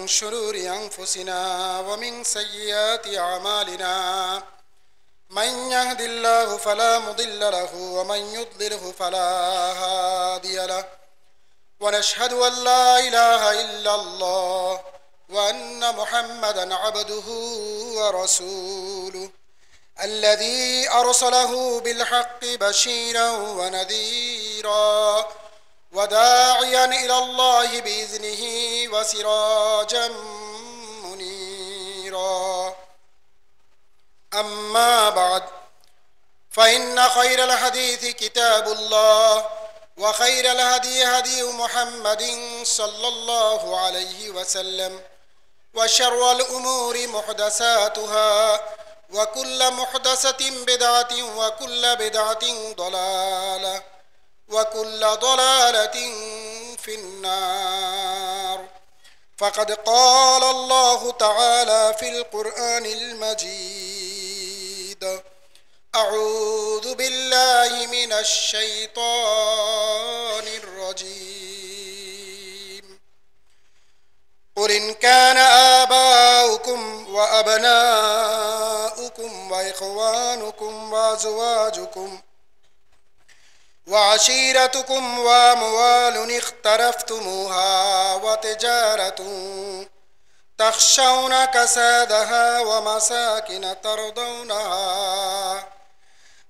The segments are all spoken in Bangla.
شرور أنفسنا ومن سيئات أعمالنا من يهد الله فلا مضل له ومن يضلله فلا هادي له ونشهد أن لا إله إلا الله وأن محمدا عبده ورسوله الذي أرسله بالحق بشيرا ونذيرا وداعيا إلى الله بإذنه وسراجا منيرا أما بعد فإن خير الحديث كتاب الله وخير الهدي هدي محمد صلى الله عليه وسلم وشر الأمور محدثاتها وكل محدثة بدعة وكل بدعة ضلالة وكل ضلالة في النار فقد قال الله تعالى في القرآن المجيد أعوذ بالله من الشيطان الرجيم قل إن كان آباؤكم وأبناؤكم وإخوانكم وأزواجكم وعشيرتكم وأموال اقترفتموها وتجارة تخشون كسادها ومساكن ترضونها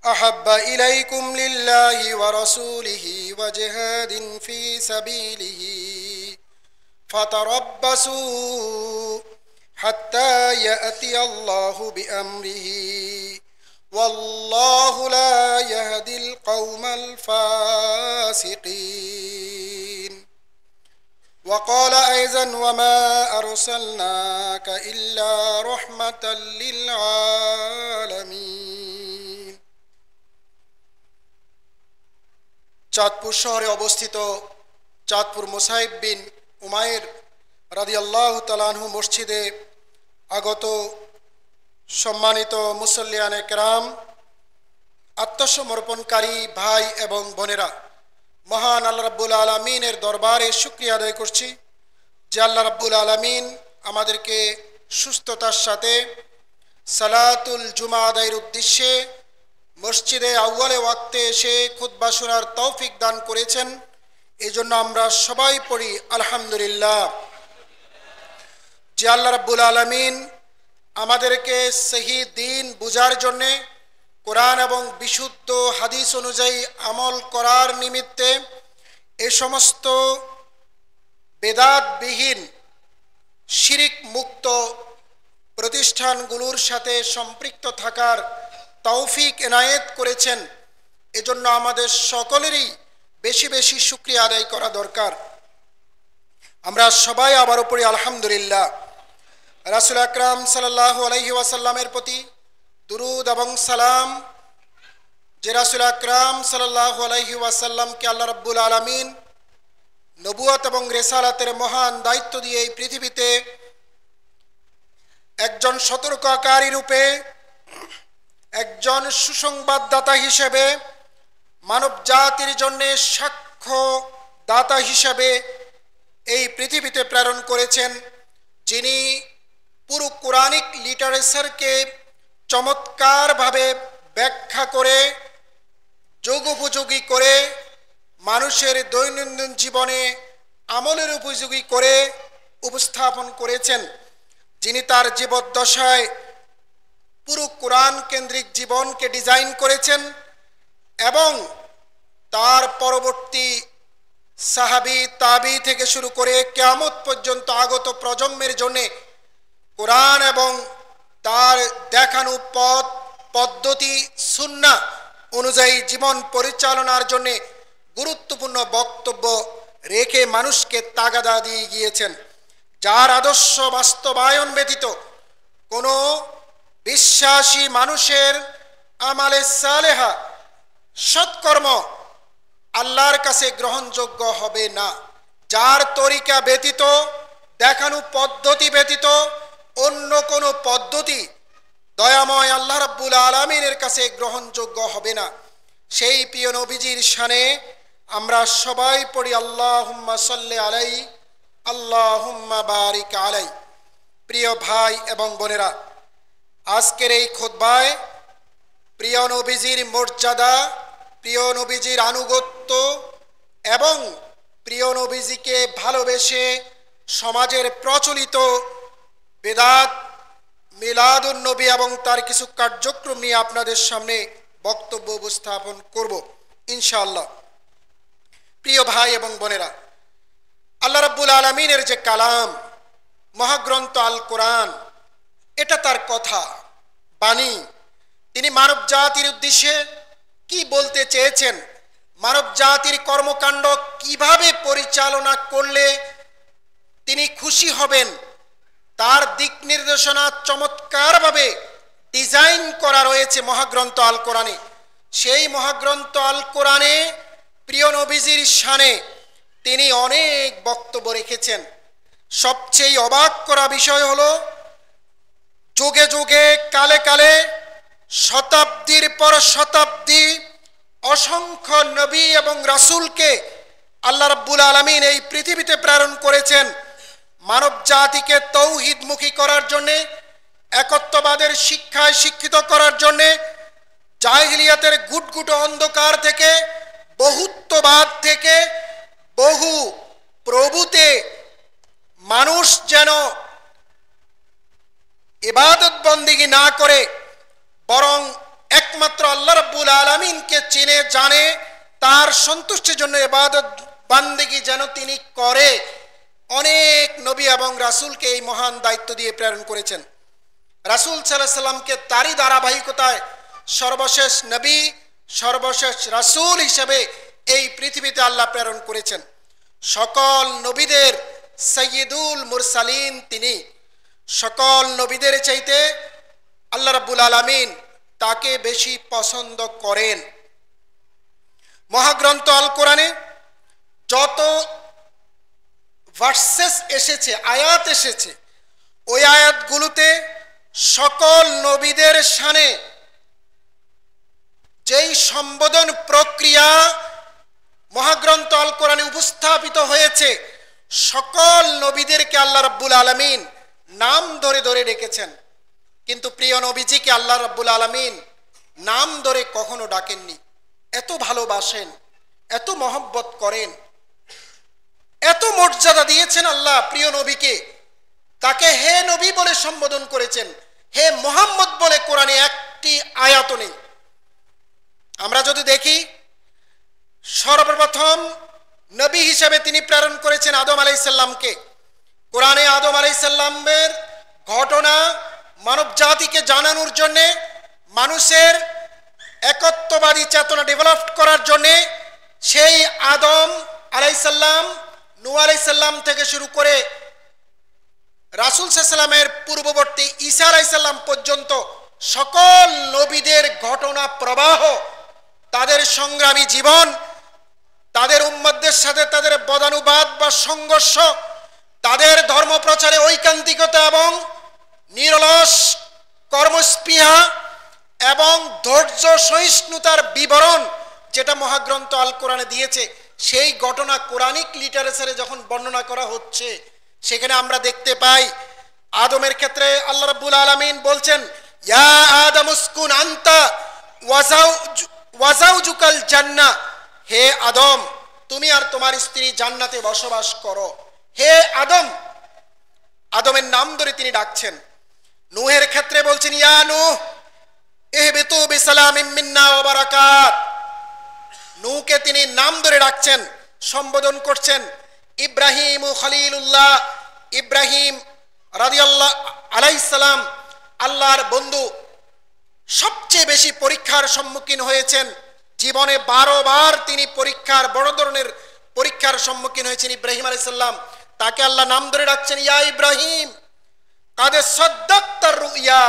أحب إليكم لله ورسوله وجهاد في سبيله فتربصوا حتى يأتي الله بأمره والله لا يهدي القوم الفاسقين وقال أيضا وما أرسلناك إلا رحمة للعالمين চাঁদপুর শহরে অবস্থিত চাঁদপুর মুসাইব বিন উমাইর রাদিয়াল্লাহু তাআলা আনহু মসজিদে আগত সম্মানিত মুসল্লিয়ানে কেরাম, আত্মসমর্পণকারী ভাই এবং বোনেরা, মহান আল্লাহ রাব্বুল আলামিনের দরবারে শুকরিয়া আদায় করছি যে আল্লাহ রাব্বুল আলামিন আমাদেরকে সুস্থতার সাথে সালাতুল জুমা আদায়ের উদ্দেশ্যে মসজিদে আউয়ালে ওয়াক্তে এসে খুতবা শোনার তৌফিক দান করেছেন। এই জন্য আমরা সবাই পড়ি আলহামদুলিল্লাহ। যে আল্লাহ রাব্বুল আলামিন আমাদেরকে সহি দিন বুঝার জন্যে, কোরআন এবং বিশুদ্ধ হাদিস অনুযায়ী আমল করার নিমিত্তে এই সমস্ত বেদাতবিহীন শিরিক মুক্ত প্রতিষ্ঠানগুলোর সাথে সম্পৃক্ত থাকার তৌফিক এনায়েত করেছেন। এজন্য আমাদের সকলেরই বেশি বেশি শুকরিয়া আদায় করা দরকার। আমরা সবাই আবারও পড়ি আলহামদুলিল্লাহ। রাসূল আকরাম সাল্লাল্লাহু আলাইহি ওয়াসাল্লামের প্রতি দুরুদ এবং সালাম, যে রাসূল আকরাম সাল্লাল্লাহু আলাইহি ওয়াসাল্লামকে আল্লাহ রাব্বুল আলামিন নবুয়ত এবং রিসালাতের মহান দায়িত্ব দিয়ে এই পৃথিবীতে একজন সতর্ককারী রূপে, একজন সুসংবাদদাতা হিসেবে, মানব জাতির জন্য সাক্ষ্য দাতা হিসেবে এই পৃথিবীতে প্রেরণ করেছেন, যিনি পুরো কোরআনিক লিটারেচারকে চমৎকারভাবে ব্যাখ্যা করে, যোগোপযোগী করে, মানুষের দৈনন্দিন জীবনে আমলের উপযোগী করে উপস্থাপন করেছেন, যিনি তার জীবদ্দশায় পুরো কোরআন কেন্দ্রিক জীবনকে ডিজাইন করেছেন এবং তার পরবর্তী সাহাবী তাবি থেকে শুরু করে কিয়ামত পর্যন্ত আগত প্রজন্মের জন্যে কোরআন এবং তার দেখানো পথ পদ্ধতি সুন্নাহ অনুযায়ী জীবন পরিচালনার জন্যে গুরুত্বপূর্ণ বক্তব্য রেখে মানুষকে তাগাদা দিয়ে গিয়েছেন, যার আদর্শ বাস্তবায়ন ব্যতীত কোনো বিশ্বাসী মানুষের আমালে সালেহা সৎকর্ম আল্লাহর কাছে গ্রহণযোগ্য হবে না। যার তরিকা ব্যতীত, দেখানো পদ্ধতি ব্যতীত অন্য কোনো পদ্ধতি দয়াময় আল্লাহ রাব্বুল আলামিনের কাছে গ্রহণযোগ্য হবে না। সেই প্রিয় নবীজির শানে আমরা সবাই পড়ি আল্লাহুম্মা সাল্লি আলাইহি আল্লাহুম্মা বারিক আলাই। প্রিয় ভাই এবং বোনেরা, আজকের এই খুতবায় প্রিয় নবীজির মর্যাদা, প্রিয় নবীজির আনুগত্য এবং প্রিয় নবীজিকে ভালোবেসে সমাজের প্রচলিত বেদাত, মিলাদুন নবী এবং তার কিছু কার্যক্রম নিয়ে আপনাদের সামনে বক্তব্য উপস্থাপন করব ইনশাআল্লাহ। প্রিয় ভাই এবং বোনেরা, আল্লাহ রাব্বুল আলামিনের যে কালাম, মহাগ্রন্থ আল কোরআন, এটা তার কথা, বাণী। তিনি মানব জাতির উদ্দেশ্যে কি বলতে চেয়েছেন, মানব জাতির কর্মকাণ্ড কিভাবে পরিচালনা করলে তিনি খুশি হবেন, তার দিক নির্দেশনা চমৎকারভাবে ডিজাইন করা রয়েছে মহাগ্রন্থ আল কোরআনে। সেই মহাগ্রন্থ আল কোরআনে প্রিয় নবীজির শানে তিনি অনেক বক্তব্য রেখেছেন। সবচেয়ে অবাক করা বিষয় হলো, যুগে যুগে কালে কালে শতাব্দীর পর শতাব্দী অসংখ্য নবী এবং রাসূলকে আল্লাহ রাব্বুল আলামিন এই পৃথিবীতে প্রেরণ করেছেন মানব জাতিকে তৌহিদমুখী করার জন্যে, একত্ববাদের শিক্ষায় শিক্ষিত করার জন্যে, জাহিলিয়াতের গুটগুটো অন্ধকার থেকে, বহুত্ববাদ থেকে, বহু প্রভুতে মানুষ যেন ইবাদত বন্দেগী না করে বরং একমাত্র আল্লাহ রাব্বুল আলামিনকে চিনে জানে, তার সন্তুষ্টির জন্য ইবাদত বন্দেগী যেন তিনি করে, অনেক নবী এবং রাসূলকে এই মহান দায়িত্ব দিয়ে প্রেরণ করেছেন। রাসূল সাল্লাল্লাহু আলাইহি সাল্লামকে তারই ধারাবাহিকতায় সর্বশেষ নবী, সর্বশেষ রাসূল হিসেবে এই পৃথিবীতে আল্লাহ প্রেরণ করেছেন। সকল নবীদের সাইয়্যিদুল মুরসালিন তিনি। সকল নবীদের চাইতে আল্লাহ রাব্বুল আলামিন তাকে বেশি পছন্দ করেন। মহাগ্রন্থ আল কোরআনে যত ভার্সেস এসেছে, আয়াত এসেছে, ওই আয়াতগুলোতে সকল নবীদের শানে যেই সম্বোধন প্রক্রিয়া মহাগ্রন্থ আল কোরআনে উপস্থাপিত হয়েছে, সকল নবীদেরকে আল্লাহ রাব্বুল আলামিন নাম ধরে ধরে ডেকেছেন। কিন্তু প্রিয় নবীজিকে আল্লাহ রাব্বুল আলামিন নাম ধরে কখনো ডাকেননি। এত ভালোবাসেন, এত মহব্বত করেন, এত মর্যাদা দিয়েছেন আল্লাহ প্রিয় নবীকে, তাকে হে নবী বলে সম্বোধন করেছেন, হে মুহাম্মদ বলে কোরআনে একটি আয়াত নেই। আমরা যদি দেখি, সর্বপ্রথম নবী হিসেবে তিনি প্রেরণ করেছেন আদম আলাইহিস সালামকে। কোরআনে আদম আলাইহিস সালামের ঘটনা মানব জাতিকে জানানোর জন্যে, মানুষের একত্ববাদী চেতনা ডেভেলপ করার জন্যে সেই আদম আলাইহিস সালাম, নূহ আলাইহিস সালাম থেকে শুরু করে রাসূল সাল্লাল্লাহু আলাইহি সাল্লামের পূর্ববর্তী ঈসা আলাইহিস সালাম পর্যন্ত সকল নবীদের ঘটনা প্রবাহ, তাদের সংগ্রামী জীবন, তাদের উম্মতদের সাথে তাদের বদানুবাদ বা সংঘর্ষ, তাদের ধর্ম প্রচারে ঐকান্তিকতা এবং নিরলস কর্মস্পৃহা এবং ধৈর্য সহিষ্ণুতার বিবরণ যেটা মহাগ্রন্থ আল কোরআনে দিয়েছে, সেই ঘটনা কোরআনিক লিটারেচারে যখন বর্ণনা করা হচ্ছে, সেখানে আমরা দেখতে পাই আদমের ক্ষেত্রে আল্লাহ রাব্বুল আলামিন বলছেন, ইয়া আদম উসকুন আনতা ওয়াজাউজুকাল জান্নাহ, হে আদম তুমি আর তোমার স্ত্রী জান্নাতে বসবাস করো। হে আদম, আদমের নাম ধরে তিনি ডাকছেন। নূহের ক্ষেত্রে বলছেন, ইয়া নূহ ইহবিতু বিসালামিন মিন্না ওয়া বারাকাত, নূহকে তিনি নাম ধরে ডাকছেন, সম্বোধন করছেন। ইব্রাহিম ও খলিলুল্লাহ, ইব্রাহিম রাদিয়াল্লাহু আলাইহিস সালাম আল্লাহর বন্ধু, সবচেয়ে বেশি পরীক্ষার সম্মুখীন হয়েছেন জীবনে, 12 বার তিনি পরীক্ষার, বড় ধরনের পরীক্ষার সম্মুখীন হয়েছেন ইব্রাহিম আলাইহিস সালাম। তাকে আল্লাহ নাম ধরে ডাকছেন, ইয়া ইব্রাহিম কাদ সাদ্দাকতার রুইয়া।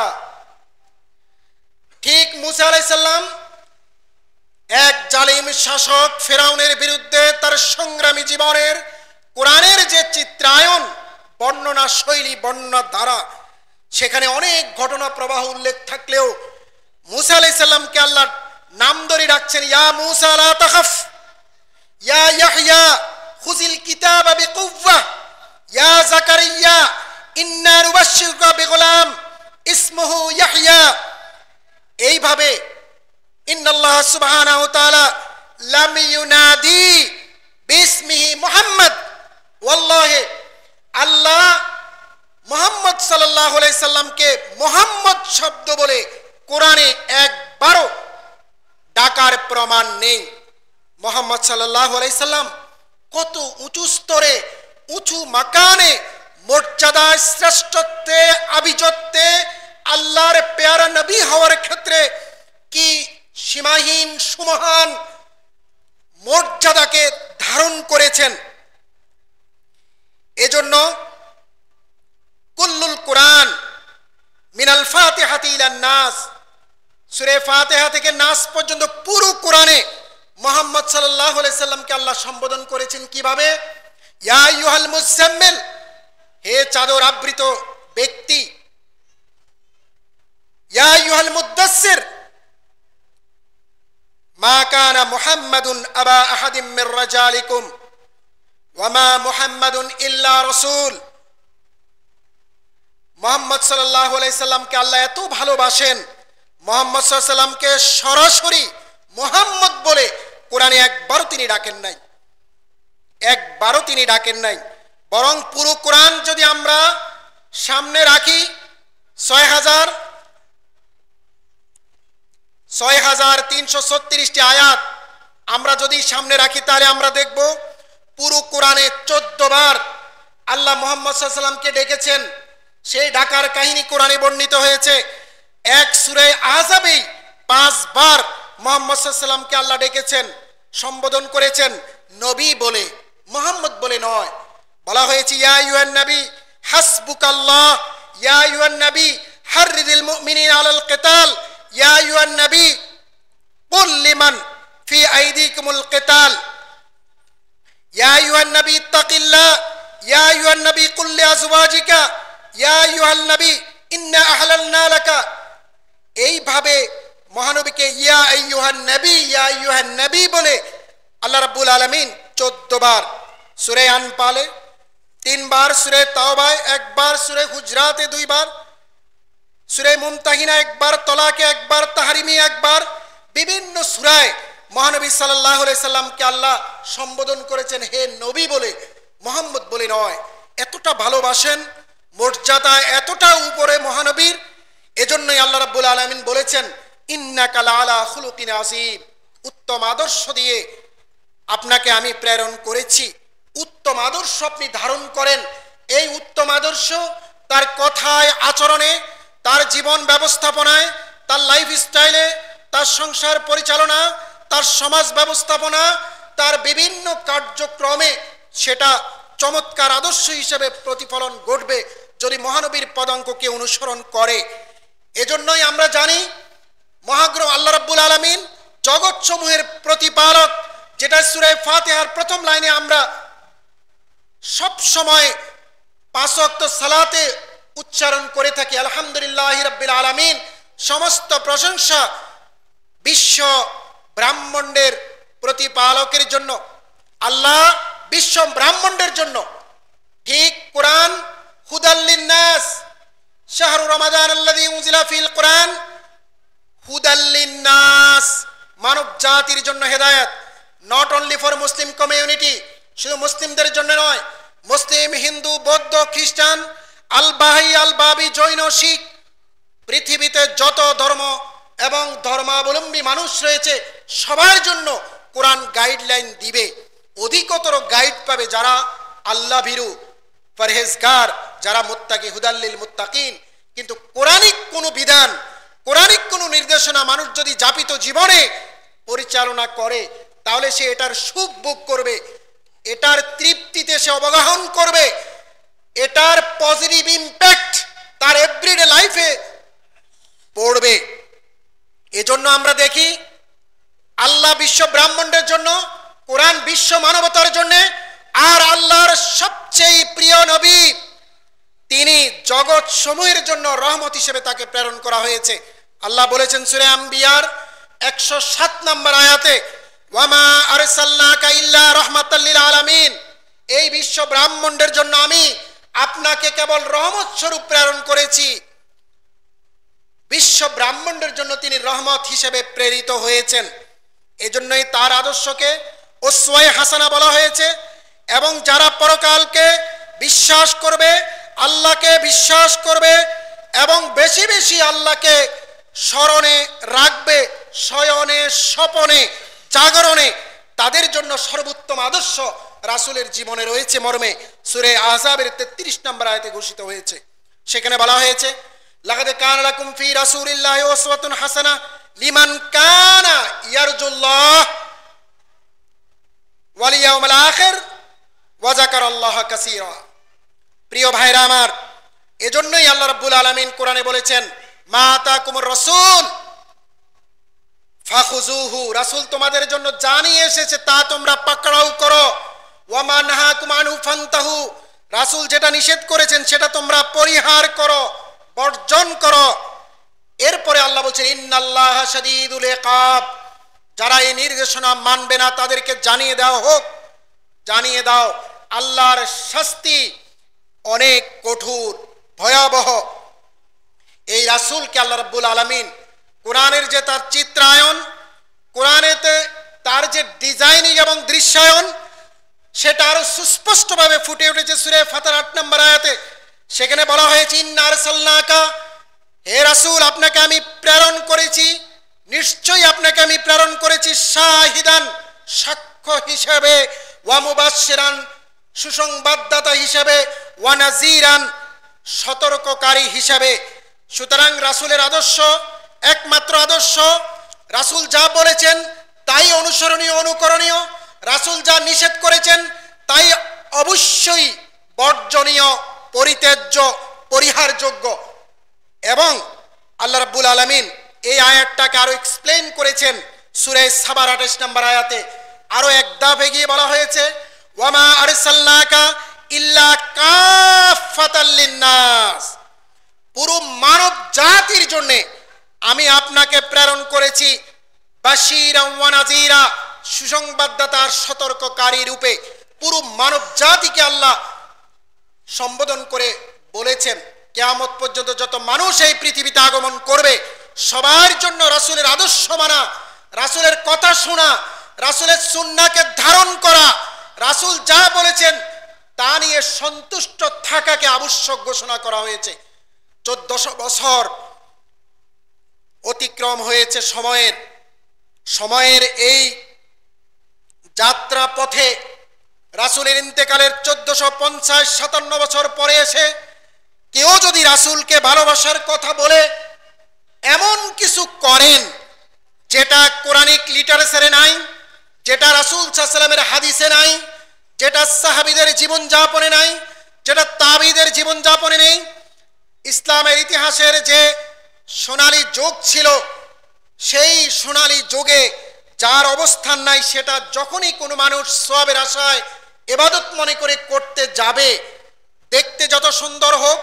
ঠিক মুসা আলাইহিস সালাম এক জালিম শাসক ফিরআউনের বিরুদ্ধে তার সংগ্রামী জীবনের কোরআনের যে চিত্রায়ন, বর্ণনা শৈলী, বর্ণনা ধারা, সেখানে অনেক ঘটনা প্রবাহ উল্লেখ থাকলেও মুসা আলাইহিস সালামকে আল্লাহ নাম ধরে ডাকছেন, ইয়া মুসা লা তাখাফ, ইয়া ইয়াহইয়া খুযিল কিতাবা বিকুওয়া, ইয়া জাকারিয়া ইন্না নুবাশশিরুকা বিগুলাম ইসমুহু ইয়াহইয়া। এইভাবে ইন্নাল্লাহ সুবহানাহু ওয়া তাআলা লাম ইউনাদি বিসমিহি মুহাম্মদ, ওয়াল্লাহি আল্লাহ মুহাম্মদ সাল্লাল্লাহু আলাইহি সাল্লামকে মুহাম্মদ শব্দ বলে কোরআনে একবারও ডাকার প্রমাণ নেই। মুহাম্মদ সাল্লাল্লাহু আলাইহি সাল্লাম কত উঁচু স্তরে, উঁচু মাকানে, মর্যাদায়, শ্রেষ্ঠত্বে, আভিজাত্যে আল্লাহর পেয়ারা নবী হওয়ার ক্ষেত্রে কি সীমাহীন সুমহান মর্যাদাকে ধারণ করেছেন। এজন্য কুল্লুল কোরআন মিনাল ফাতিহাতি ইলান নাস, সূরা ফাতিহা থেকে নাস পর্যন্ত পুরো কোরআনে মুহাম্মদ সাল্লাল্লাহু আলাইহি সাল্লামকে আল্লাহ সম্বোধন করেছেন কিভাবে? ইয়া আইয়ুহাল মুজাম্মিল, হে চাদর আবৃত ব্যক্তি। ইয়া আইয়ুহাল মুদ্দাসসির, মা কানা মুহাম্মাদুন আবা আহাদিম মির রাজালিকুম ওয়া মা মুহাম্মাদুন ইল্লা রাসূল। মুহাম্মদ সাল্লাল্লাহু আলাইহি সাল্লামকে আল্লাহ এত ভালোবাসেন, মুহাম্মদ সাল্লাল্লাহু আলাইহি সাল্লামকে সরাসরি মুহাম্মদ বলে কোরআনে একবারও তিনি ডাকেন নাই, একবারও তিনি ডাকেন নাই। বরং পুরো কোরআন যদি আমরা সামনে রাখি, ৬,৩৩৬টি আয়াত আমরা যদি সামনে রাখি, তাহলে আমরা দেখব পুরো কোরআনে 14 বার আল্লাহ মুহাম্মদ সাল্লাল্লাহু আলাইহি সাল্লামকে ডেকেছেন। সেই ডাকার কাহিনী কোরআনে বর্ণিত হয়েছে। এক সূরা আহজাবেই 5 বার মুহাম্মদ সাল্লাল্লাহু আলাইহি সাল্লামকে আল্লাহ ডেকেছেন, সম্বোধন করেছেন নবী বলে, মুহাম্মদ বলে নয়। বলা হয়েছে ইয়া আইয়ুহান নবী হাসবুকাল্লাহ, ইয়া আইয়ুহান নবী হাররিদিল মুমিনিনা আলাল কিতাল, ইয়া আইয়ুহান নবী কুল লিমান ফি আইদিকুমুল কিতাল, ইয়া আইয়ুহান নবী ইত্তাকিল্লাহ, ইয়া আইয়ুহান নবী কুল লিআজওয়াজিকা, ইয়া আইয়ুহান নবী ইন্না আহলালনা লাকা। এইভাবে মহানবীকে ইয়া আইয়ুহান নবী, ইয়া আইয়ুহান নবী বলে আল্লাহ রাব্বুল আলামিন 14 বার, সূরা আনফালে 3 বার, সূরা তাওবায় 1 বার, সূরা হুজরাতে 2 বার, সূরা মুমতাহিনা 1 বার, তলাকে 1 বার, তাহরিমি 1 বার, বিভিন্ন সূরায় মহানবী সাল্লাল্লাহু আলাইহি সাল্লামকে আল্লাহ সম্বোধন করেছেন হে নবী বলে, মুহাম্মদ বলে নয়। এতটা ভালোবাসেন, মর্যাদা এতটা উপরে মহানবীর। এজন্যই আল্লাহ রাব্বুল আলামিন বলেছেন ইন্নাকা লাআলা খুলুকিন আযীম, উত্তম আদর্শ দিয়ে আপনাকে আমি প্রেরণ করেছি। উত্তম আদর্শ আপনি ধারণ করেন। এই উত্তম আদর্শ তার কথায়, আচরণে, তার জীবন ব্যবস্থাপনায়, তার লাইফস্টাইলে, তার সংসার পরিচালনা, তার সমাজ ব্যবস্থাপনা, তার বিভিন্ন কার্যক্রমে সেটা চমৎকার আদর্শ হিসেবে প্রতিফলন ঘটবে যদি মহানবীর পদাঙ্ককে অনুসরণ করে। এজন্যই আমরা জানি মহাগ্রহ আল্লাহ রাব্বুল আলামিন জগৎসমূহের প্রতিপালক, যেটা সূরা ফাতিহার প্রথম লাইনে আমরা সব সময় 5 ওয়াক্ত সালাতে উচ্চারণ করে থাকি, আলহামদুলিল্লাহি রাব্বিল আলামিন। সমস্ত প্রশংসা বিশ্ব ব্রাহ্মণ্ডের প্রতিপালকের জন্য, আল্লাহ বিশ্ব ব্রাহ্মণ্ডের জন্য। ঠিক কোরআন হুদাল লিন্নাস, শাহরু রমাদান আল্লাযী উনজিলা ফিল কোরআন হুদাল লিন্নাস, মানব জাতির জন্য হেদায়েত। Not only for Muslim community, শুধু মুসলিমদের জন্য নয়, মুসলিম, হিন্দু, বৌদ্ধ, খ্রিস্টান, আল বাহাই, আল বাবি, জৈন, শিখ, পৃথিবীতে যত ধর্ম এবং ধর্মাবলম্বী মানুষ রয়েছে সবার জন্য কোরআন গাইডলাইন দিবে। অধিকতর গাইড পাবে যারা আল্লাহ ভীরু, পরহেজগার, যারা মুত্তাকি, হুদাল্লিল মুত্তাকিন। কিন্তু কোরআনিক কোনো বিধান, কোরআনিক কোনো নির্দেশনা মানুষ যদি যাপিত জীবনে পরিচালনা করে, তাহলে সে এটার সুখ ভোগ করবে, এটার তৃপ্তিতে সে অবগাহন করবে, এটার পজিটিভ ইম্প্যাক্ট তার এভরিডে লাইফে পড়বে। এজন্য আমরা দেখি আল্লাহ বিশ্ব ব্রাহ্মণ্ডের জন্য, কোরআন বিশ্ব মানবতার জন্য, আর আল্লাহর সবচেয়ে প্রিয় নবী তিনি জগৎ সমূহের জন্য রহমত হিসেবে তাকে প্রেরণ করা হয়েছে। আল্লাহ বলেছেন সূরা আম্বিয়ার 107 নম্বর আয়াতে, ওয়ামা আরসালনাকা ইল্লা রাহমাতাল লিল আলামিন, এই বিশ্ব ব্রাহ্মণ্ডের জন্য আমি আপনাকে কেবল রহমত স্বরূপ প্রেরণ করেছি। বিশ্ব ব্রাহ্মণ্ডের জন্য তিনি রহমত হিসেবে প্রেরিত হয়েছেন। এজন্যই তার আদর্শকে উসওয়ায়ে হাসানা বলা হয়েছে। এবং যারা পরকালকে বিশ্বাস করবে, আল্লাহকে বিশ্বাস করবে এবং বেশি বেশি আল্লাহকে স্মরণে রাখবে, শয়নে স্বপনে জাগরণে, তাদের জন্য সর্বোত্তম আদর্শ রাসূলের জীবনে রয়েছে মর্মে সূরা আহজাবের 33 নম্বর আয়াতে ঘোষিত হয়েছে। সেখানে বলা হয়েছে, লাকাদ কানা লাকুম ফি রাসূলিল্লাহি উসওয়াতুন হাসানাহ লিমান কানা ইয়ারজুল্লাহ ওয়াল ইয়াউমাল আখির ওয়া যাকারাল্লাহা কাসীরা। প্রিয় ভাইরা আমার, এজন্যই আল্লাহ রাব্বুল আলামিন কোরআনে বলেছেন, মা আতাকুমুর রাসূল ফাখুযুহু, রাসূল তোমাদের জন্য যা নিয়ে এসেছে তা তোমরা পাকড়াও করো। ওয়া মা নাহাকুম আনহু ফান্তাহু, রাসূল যেটা নিষেধ করেছেন সেটা তোমরা পরিহার করো, বর্জন করো। এরপরে আল্লাহ বলছেন, ইন্নাল্লাহা শাদীদুল ইকাব, যারা এই নির্দেশনা মানবে না তাদেরকে জানিয়ে দেওয়া হোক, জানিয়ে দাও আল্লাহর শাস্তি অনেক কঠোর ভয়াবহ। এই রাসূলকে আল্লাহ রাব্বুল আলামিন কোরআনের যে তার চিত্রায়ন, কোরআনেতে তার যে ডিজাইনিং এবং দৃশ্যায়ন, সেটা আরো সুস্পষ্টভাবে ফুটে উঠেছে সূরা ফাতির 8 নম্বর আয়াতে। সেখানে বলা হয়েছে, ইন্না আরসালনাকা, হে রাসূল আপনাকে আমি প্রেরণ করেছি, নিশ্চয়ই আপনাকে আমি প্রেরণ করেছি শাহিদান, সাক্ষ্য হিসেবে, ওয়া মুবাশশিরান, সুসংবাদদাতা হিসেবে, ওয়া নাযীরান, সতর্ককারী হিসেবে। সুতরাং রাসূলের আদর্শ একমাত্র আদর্শ, রাসূল যা বলেছেন তাই অনুসরণীয়, অনুকরণীয়। রাসূল যা নিষেধ করেছেন তাই অবশ্যই বর্জনীয়, পরিত্যাজ্য, পরিহারযোগ্য। এবং আল্লাহ রাব্বুল আলামিন এই আয়াতটাকে আরো এক্সপ্লেইন করেছেন সূরা সাবার 28 নম্বর আয়াতে। আরো এক ধাপ এগিয়ে বলা হয়েছে, ওয়ামা আরসালনাকা ইল্লা কাফাতাল লিন্নাস, পুরো মানব জাতির জন্য আমি আপনাকে প্রেরণ করেছি বাশীরান ওয়া নাযীরা, সুসংবাদদাতা আর সতর্ককারী রূপে। পুরো মানব জাতিকে আল্লাহ সম্বোধন করে বলেছেন, কিয়ামত পর্যন্ত যত মানুষ এই পৃথিবীতে আগমন করবে সবার জন্য রাসূলের আদর্শ মানা, রাসূলের কথা শোনা, রাসূলের সুন্নাহকে ধারণ করা, রাসূল যা বলেছেন তা নিয়ে সন্তুষ্ট থাকাকে আবশ্যক ঘোষণা করা হয়েছে। 1400 বছর অতিক্রম হয়েছে সময়ের এই যাত্রা পথে। রাসূলের ইন্তেকালের 1450-57 বছর পরে এসে কেউ যদি রাসূলকে ভালোবাসার কথা বলে এমন কিছু করেন যেটা কোরআনিক লিটারেচারে নাই, যেটা রাসূল সাল্লাল্লাহু আলাইহি ওয়াসাল্লামের হাদিসে নাই, যেটা সাহাবীদের জীবনযাপনে নাই, যেটা তাবিঈদের জীবনযাপনে নেই, ইসলামের ইতিহাসের যে সোনালী যুগ ছিল সেই সোনালী যুগে যার অবস্থান নাই, সেটা যখনই কোনো মানুষ সওয়াবের আশায় ইবাদত মনে করে করতে যাবে, দেখতে যত সুন্দর হোক,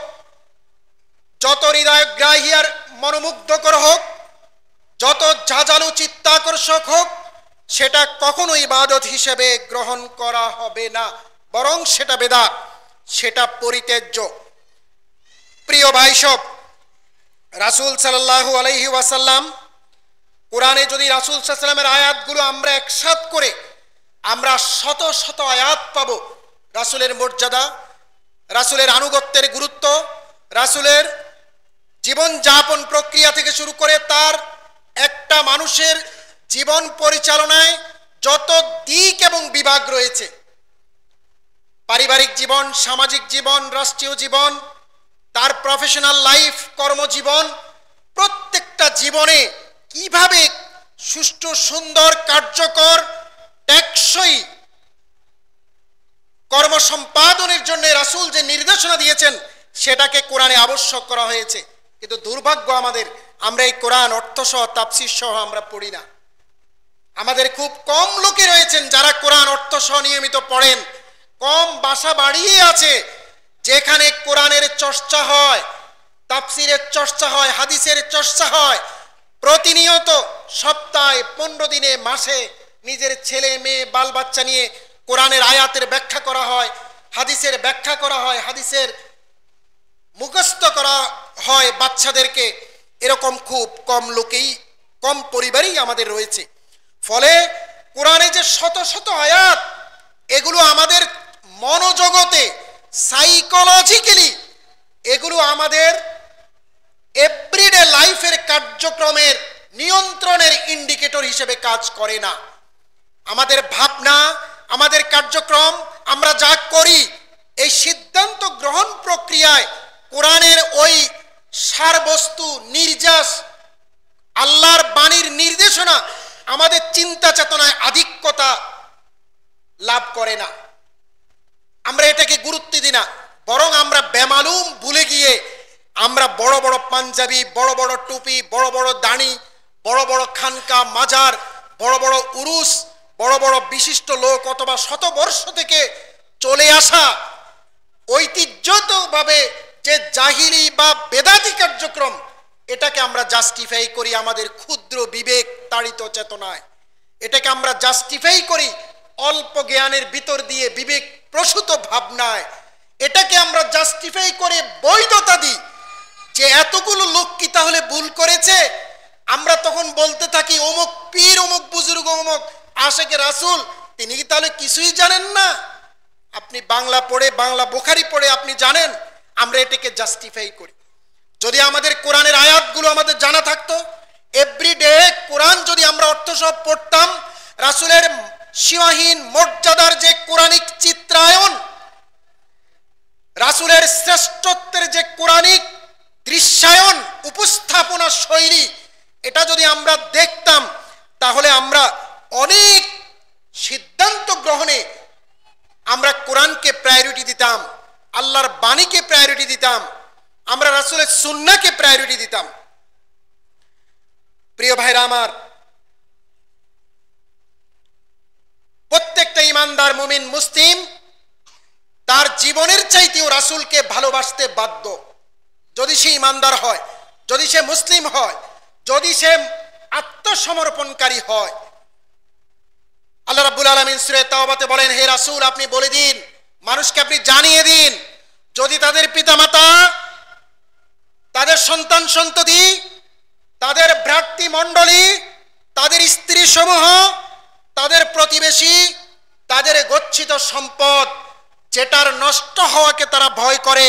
যত হৃদয়গ্রাহী আর মনোমুগ্ধকর হোক, যত ঝাঁঝালো চিত্তাকর্ষক হোক, সেটা কখনো ইবাদত হিসেবে গ্রহণ করা হবে না, বরং সেটা বেদাত, সেটা পরিত্যাজ্য। প্রিয় ভাইসব, রাসূল সাল্লাল্লাহু আলাইহি ওয়াসাল্লাম, কোরআনে যদি রাসূল সাল্লাল্লাহু আলাইহি ওয়াসাল্লামের আয়াতগুলো আমরা একসাথ করে আমরা শত শত আয়াত পাবো। রাসূলের মর্যাদা, রাসূলের আনুগত্যের গুরুত্ব, রাসূলের জীবন যাপন প্রক্রিয়া থেকে শুরু করে তার একটা মানুষের জীবন পরিচালনায় যত দিক এবং বিভাগ রয়েছে, পারিবারিক জীবন, সামাজিক জীবন, রাষ্ট্রীয় জীবন, তার প্রফেশনাল লাইফ, কর্মজীবন, প্রত্যেকটা জীবনে কিভাবে সুষ্ঠু, সুন্দর, কার্যকর, টেকসই কর্ম সম্পাদনের জন্য রাসূল যে নির্দেশনা দিয়েছেন সেটাকে কোরআনে আবশ্যক করা হয়েছে। কিন্তু দুর্ভাগ্য আমাদের, আমরা এই কোরআন অর্থসহ তাফসীর সহ আমরা পড়ি না। আমাদের খুব কম লোকে রয়েছেন যারা কোরআন অর্থসহ নিয়মিত পড়েন। কম বাসা বাড়িয়ে আছে যেখানে কোরআনের চর্চা হয়, তাফসীরের চর্চা হয়, হাদিসের চর্চা হয়। প্রতিনিয়ত সপ্তাহে, 15 দিনে, মাসে নিজের ছেলে মেয়ে বাল বাচ্চা নিয়ে কোরআনের আয়াতের ব্যাখ্যা করা হয়, হাদিসের ব্যাখ্যা করা হয়, হাদিসের মুখস্থ করা হয় বাচ্চাদেরকে, এরকম খুব কম লোকেই, কম পরিবারেই আমাদের রয়েছে। ফলে কোরআনে যে শত শত আয়াত, এগুলো আমাদের মনোজগতে সাইকোলজিক্যালি এগুলো আমাদের এভরিডে লাইফের কার্যক্রমের নিয়ন্ত্রণের ইন্ডিকেটর হিসেবে কাজ করে না। আমাদের ভাবনা, আমাদের কার্যক্রম, আমরা যা করি, এই সিদ্ধান্ত গ্রহণ প্রক্রিয়ায় কোরআনের ওই সারবস্তু, নির্যাস, আল্লাহর বাণীর নির্দেশনা আমাদের চিন্তা চেতনায় আধিক্যতা লাভ করে না। আমরা এটাকে গুরুত্ব দিই না, বরং আমরা বেমালুম ভুলে গিয়ে আমরা বড় বড় পাঞ্জাবি, বড় বড় টুপি, বড় বড় দাড়ি, বড় বড় খানকা মাজার, বড় বড় উরুস, বড় বড় বিশিষ্ট লোক অথবা শতবর্ষ থেকে চলে আসা ঐতিহ্যগতভাবে যে জাহিলি বা বেদাতি কার্যক্রম, এটাকে আমরা জাস্টিফাই করি আমাদের ক্ষুদ্র বিবেক তাড়িত চেতনায়। এটাকে আমরা জাস্টিফাই করি অল্প জ্ঞানের ভিতর দিয়ে বিবেক প্রসূত ভাবনায়। এটাকে আমরা জাস্টিফাই করে বৈধতা দিই যে এতগুলো লোক কি তাহলে ভুল করেছে। আমরা তখন বলতে থাকি অমুক পীর, অমুক বুজুর্গ, অমুক আশেকে রাসূল, তিনি কি তাহলে কিছুই জানেন না? আপনি বাংলা পড়ে, বাংলা বুখারী পড়ে আপনি জানেন। আমরা এটাকে জাস্টিফাই করি। যদি আমাদের কোরআনের আয়াতগুলো আমাদের জানা থাকতো, এভরিডে কোরআন যদি আমরা অর্থ সহ পড়তাম, রাসূলের সীমাহীন মর্যাদার যে কোরআনিক চিত্রায়ন, রাসূলের শ্রেষ্ঠত্বের যে কোরআনিক দৃশ্যায়ন, উপস্থাপনা শৈলী, এটা যদি আমরা দেখতাম, তাহলে আমরা অনেক সিদ্ধান্ত গ্রহণে আমরা কোরআনকে প্রায়োরিটি দিতাম, আল্লাহর বাণীকে প্রায়োরিটি দিতাম, আমরা রাসূলের সুন্নাহকে প্রায়োরিটি দিতাম। প্রিয় ভাইরা আমার, প্রত্যেকটা ইমানদার মুমিন মুসলিম তার জীবনের চাইতেও রাসূলকে ভালোবাসতে বাধ্য। যদি সে ইমানদার হয়, যদি সে মুসলিম হয়, যদি সে আত্মসমর্পণকারী হয়। আল্লাহ রাব্বুল আলামিন সূরা তাওবাতে বলেন, হে রাসূল আপনি বলে দিন, মানুষকে আপনি জানিয়ে দিন, যদি তাদের পিতামাতা, তাদের সন্তান সন্ততি, তাদের ভ্রাতৃমণ্ডলী, তাদের স্ত্রী সমূহ, তাদের প্রতিবেশী, তাদের গচ্ছিত সম্পদ যেটার নষ্ট হওয়াকে তারা ভয় করে,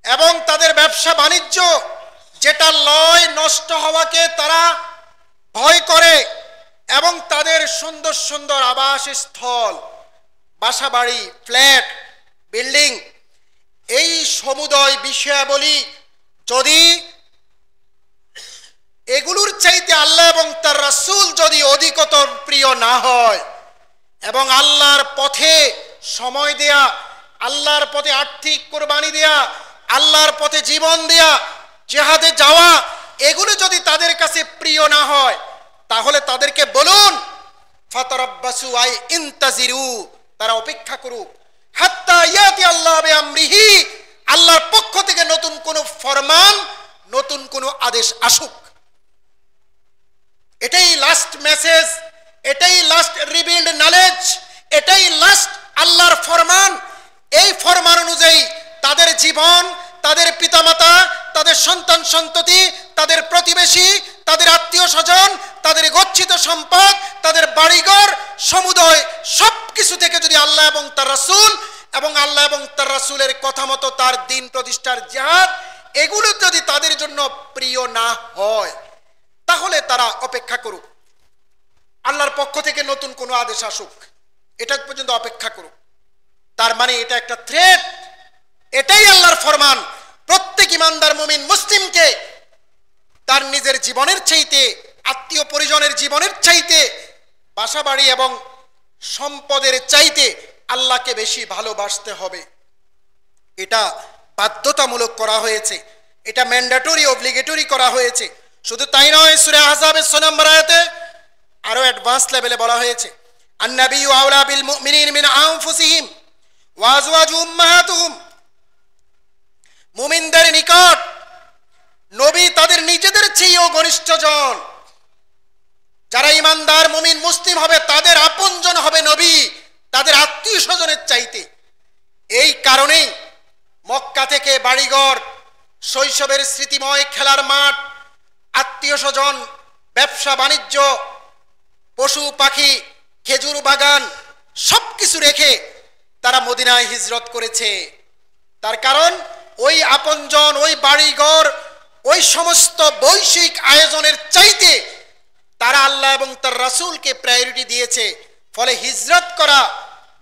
এবং তাদের ব্যবসা বাণিজ্য যেটা লয় নষ্ট হওয়াকে তারা ভয় করে, এবং তাদের সুন্দর সুন্দর আবাসস্থল, বাসাবাড়ি, ফ্ল্যাট, বিল্ডিং, এই সমুদয় বিষয়াবলী যদি এগুলোর চাইতে আল্লাহ এবং তার রাসূল যদি অধিকতর প্রিয় না হয়, এবং আল্লাহর পথে সময় দেয়া, আল্লাহর পথে আর্থিক কোরবানি দেয়া, আল্লাহর পথে জীবন দেয়া, জিহাদে যাওয়া, এগুলো যদি তাদের কাছে প্রিয় না হয়, তাহলে তাদেরকে বলুন ফাতারাব্বাসু আই ইনতাজিরু, তারা অপেক্ষা করুক, হাত্তা ইয়াতি আল্লাহ বিআমরিহি, আল্লাহর পক্ষ থেকে নতুন কোন ফরমান, নতুন কোন আদেশ আসুক। এটাই লাস্ট মেসেজ, এটাই লাস্ট রিভিলড নলেজ, এটাই লাস্ট আল্লাহর ফরমান। এই ফরমান অনুযায়ী তাদের জীবন, তাদের পিতামাতা, তাদের সন্তান সন্ততি, তাদের প্রতিবেশী, তাদের আত্মীয় স্বজন, তাদের গচ্ছিত সম্পদ, তাদের বাড়িঘর সমুদয় সবকিছু থেকে যদি আল্লাহ এবং তার রাসূল এবং আল্লাহ এবং তার রাসূলের কথা মতো তার দ্বীন প্রতিষ্ঠার জিহাদ, এগুলো যদি তাদের জন্য প্রিয় না হয়, তাহলে তারা অপেক্ষা করুক, আল্লাহর পক্ষ থেকে নতুন কোনো আদেশ আসুক, এটা পর্যন্ত অপেক্ষা করুক। তার মানে এটা একটা থ্রেট, এটাই আল্লাহর ফরমান। প্রত্যেক ইমানদার মুমিন মুসলিমকে তার নিজের জীবনের চাইতে, আত্মীয় পরিজনের জীবনের চাইতে, বাসাবাড়ি এবং সম্পদের চাইতে আল্লাহকে বেশি ভালোবাসতে হবে। এটা বাধ্যতামূলক করা হয়েছে, এটা ম্যান্ডেটরি, অব্লিগেটরি করা হয়েছে। শুধু তাই নয়, সূরা আহজাবের 6 নম্বর আয়াতে আরো অ্যাডভান্স লেভেলে বলা হয়েছে, আন-নাবিয়্যু আওলা বিল মুমিনিনা মিন আনফুসিহিম ওয়া আজওয়াজুহুম উম্মাহাতুহুম, মুমিনদের নিকট নবী তাদের নিজেদের চেয়েও ঘনিষ্ঠজন। যারা ইমানদার মুমিন মুসলিম হবে, তাদের আপনজন হবে নবী তাদের আত্মীয় স্বজনের চাইতে। বাড়িঘর, শৈশবের স্মৃতিময় খেলার মাঠ, আত্মীয় স্বজন, ব্যবসা বাণিজ্য, পশু পাখি, খেজুর বাগান সবকিছু রেখে তারা মদিনায় হিজরত করেছে। তার কারণ ওই আপনজন, ওই বাড়িঘর, ওই সমস্ত বৈশ্বিক আয়োজনের চাইতে তারা আল্লাহ এবং তার রাসূলকে প্রায়োরিটি দিয়েছে। ফলে হিজরত করা,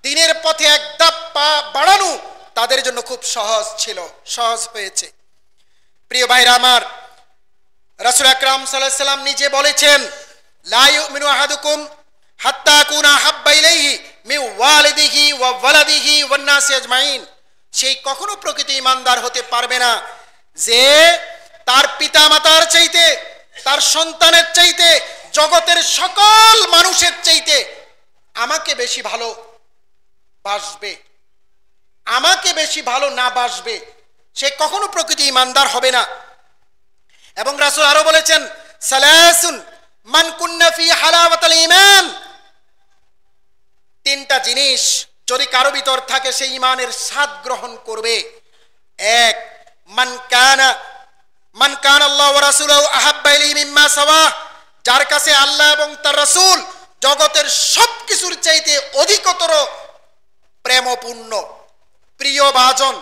দিনের পথে এক ধাপ পা বাড়ানো তাদের জন্য খুব সহজ ছিল, সহজ হয়েছে। প্রিয় ভাইরা আমার, রাসূল আকরাম সাল্লাল্লাহু আলাইহি সাল্লাম নিজে বলেছেন, লা ইউমিনু আহাদুকুম হাত্তা কুনা হাব্বা ইলাইহি মিন ওয়ালিদিহি ওয়া ওয়ালাদিহি ওয়ান নাসি আজমাইন। সেই কখনো প্রকৃত ঈমানদার হতে পারবে না যে তার পিতা মাতার চাইতে, তার সন্তানের চাইতে, জগতের সকল মানুষের চাইতে আমাকে বেশি ভালো বাসবে, আমাকে বেশি ভালো না বাসবে, সে কখনো প্রকৃত ঈমানদার হবে না। এবং রাসূল আরো বলেছেন, সালাসুন মান কুন্না ফি হালাওয়াতিল ঈমান, তিনটা জিনিস যদি কারো ভিতর থাকে সে ঈমানের স্বাদ গ্রহণ করবে। এক, মান কানা আল্লাহ ওয়া রাসূলুহু আহাব্বা ইলাইহি মিম্মা সাওয়া, যার কাছে আল্লাহ এবং তার রাসূল জগতের সবকিছুর চাইতে অধিকতর প্রেমপূর্ণ, প্রিয়ভাজন,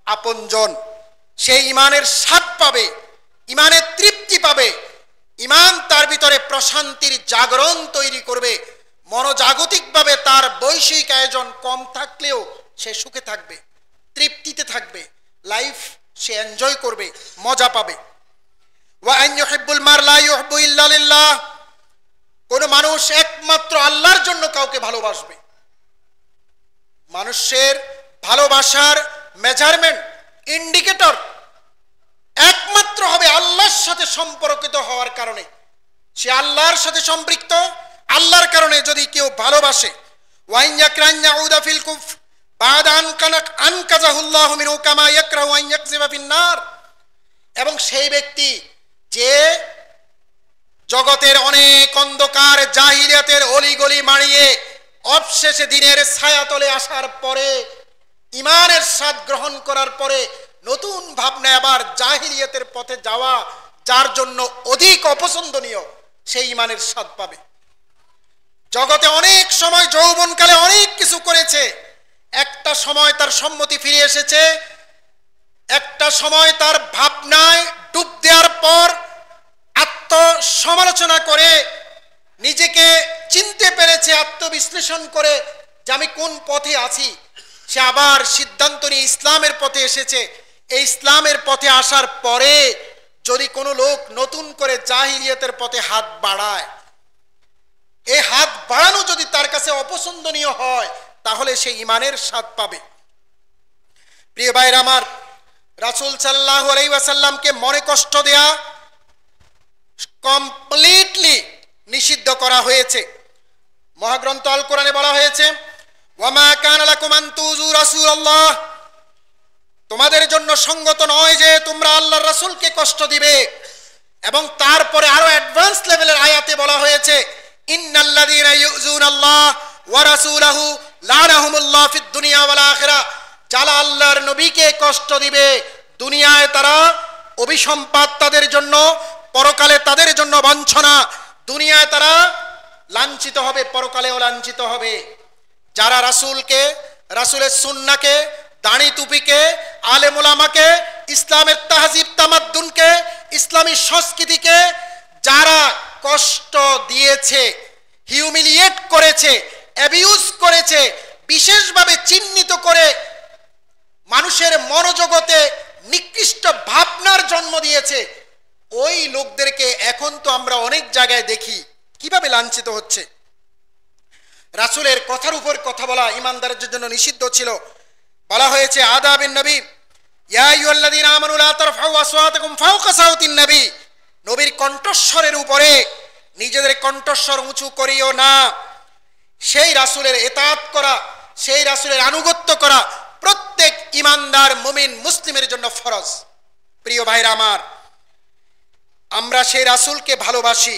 আপনজন, সেই ঈমানের স্বাদ পাবে, ঈমানের তৃপ্তি পাবে। ঈমান তার ভিতরে প্রশান্তির জাগরণ তৈরি করবে। মনোজাগতিকভাবে তার বৈশ্বিক আয়োজন কম থাকলেও সে সুখে থাকবে, তৃপ্তিতে থাকবে, লাইফ সে এনজয় করবে, মজা পাবে। ওয়া আন ইউহিব্বুল মার লা ইউহিব্বু ইল্লা লিল্লাহ, কোন মানুষ একমাত্র আল্লাহর জন্য কাউকে ভালোবাসবে। মানুষের ভালোবাসার মেজারমেন্ট, ইন্ডিকেটর একমাত্র হবে আল্লাহর সাথে সম্পর্কিত হওয়ার কারণে। সে আল্লাহর সাথে সম্পৃক্ত, আল্লাহর কারণে যদি কেউ ভালোবাসে। ওয়াইন ইয়াকরান ইয়াউদা ফিল কুফর বাদা আনকাযাহুল্লাহু মিনহু কামা ইয়াকরাহু আন ইয়াকযিবা ফিন নার, এবং সেই ব্যক্তি যে জগতের অনেক অন্ধকার জাহিলিয়াতের অলিগলি মারিয়ে অবশেষে দিনের ছায়াতলে আসার পরে, ঈমানের স্বাদ গ্রহণ করার পরে নতুন ভাবনা আবার জাহিলিয়াতের পথে যাওয়া, যার জন্য অধিক অপছন্দনীয়, সেই ঈমানের স্বাদ পাবে। জগতে অনেক সময় যৌবনকালে অনেক কিছু করেছে, একটা সময় তার সম্মতি ফিরে এসেছে, একটা সময় তার ভাবনায় ডুব দেওয়ার পর আত্মসমালোচনা করে নিজেকে চিনতে পেরেছে, আত্মবিশ্লেষণ করে যে আমি কোন পথে আছি, সে আবার সিদ্ধান্ত নিয়ে ইসলামের পথে এসেছে। এই ইসলামের পথে আসার পরে যদি কোনো লোক নতুন করে জাহিলিয়াতের পথে হাত বাড়ায়, এই হাত বাড়ানো যদি তার কাছে অপছন্দনীয় হয়, তাহলে সে ঈমানের স্বাদ পাবে। প্রিয় ভাইরা আমার, রাসূল সাল্লাল্লাহু আলাইহি ওয়াসাল্লামকে মনে কষ্ট দেয়া কমপ্লিটলি নিষিদ্ধ করা হয়েছে। মহাগ্রন্থ আল কোরআনে বলা হয়েছে, ওয়ামা কানা লাকুম আন তুযু রাসূলুল্লাহ, তোমাদের জন্য সঙ্গত নয় যে তোমরা আল্লাহর রাসূলকে কষ্ট দিবে। এবং তারপরে আরো অ্যাডভান্স লেভেলের আয়াতে বলা হয়েছে, ইন্নাল্লাযীনা ইউযুনাল্লাহ ওয়া রাসূলাহু লানাহুমুল্লাহ ফিদ দুনিয়া ওয়াল আখিরাহ, যারা আল্লাহর নবীকে কষ্ট দিবে দুনিয়ায় তারা অভিসম্পাত তাদের জন্য, পরকালে তাদের জন্য বঞ্চনা। দুনিয়ায় তারা লাঞ্ছিত হবে, পরকালেও লাঞ্ছিত হবে। যারা রাসূলকে, রাসূলের সুন্নাহকে, দাড়ি টুপিকে, আলেম উলামাকে, ইসলামের তাহজিব তামাদ্দুনকে, ইসলামী সংস্কৃতিকে যারা কষ্ট দিয়েছে, হিউমিলিয়েট করেছে, অ্যাবিউজ করেছে, বিশেষভাবে চিহ্নিত করে মানুষের মনোজগতে নিকৃষ্ট ভাবনার জন্ম দিয়েছে, ওই লোকদেরকে এখন তো আমরা অনেক জায়গায় দেখি কিভাবে লাঞ্ছিত হচ্ছে। রাসূলের কথার উপর কথা বলা ঈমানদারদের জন্য নিষিদ্ধ ছিল। বলা হয়েছে আদাবিন নবী, ইয়া আইয়ুহাল্লাযীনা আমানু লা তারফাউ আসওয়াতাকুম ফাওকা সাওতিন নবী, নবীর কণ্ঠস্বরের উপরে নিজেদের কণ্ঠস্বর উঁচু করিও না। সেই রাসূলের ইতাআত করা, সেই রাসূলের আনুগত্য করা প্রত্যেক ঈমানদার মুমিন মুসলিমের জন্য ফরজ। প্রিয় ভাইরা আমার, আমরা সেই রাসূলকে ভালোবাসি।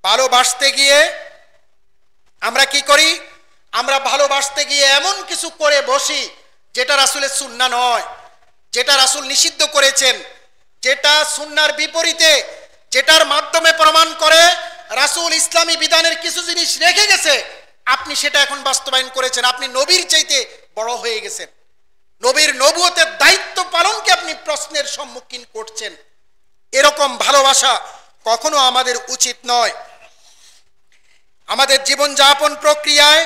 ভালোবাসতে গিয়ে আমরা কি করি? আমরা ভালোবাসতে গিয়ে এমন কিছু করে বসি যেটা রাসূলের সুন্নাহ নয়, যেটা রাসূল নিষিদ্ধ করেছেন, যেটা সুন্নাহর বিপরীতে, যেটার মাধ্যমে প্রমাণ করে রাসূল ইসলামী বিধানের কিছু জিনিস রেখে গেছে, আপনি সেটা এখন বাস্তবায়ন করেছেন। আপনি নবীর চাইতে বড় হয়ে গেছেন, নবীর নবুয়তের দায়িত্ব পালনকে আপনি প্রশ্নের সম্মুখীন করছেন। এরকম ভালোবাসা কখনো আমাদের উচিত নয়। আমাদের জীবনযাপন প্রক্রিয়ায়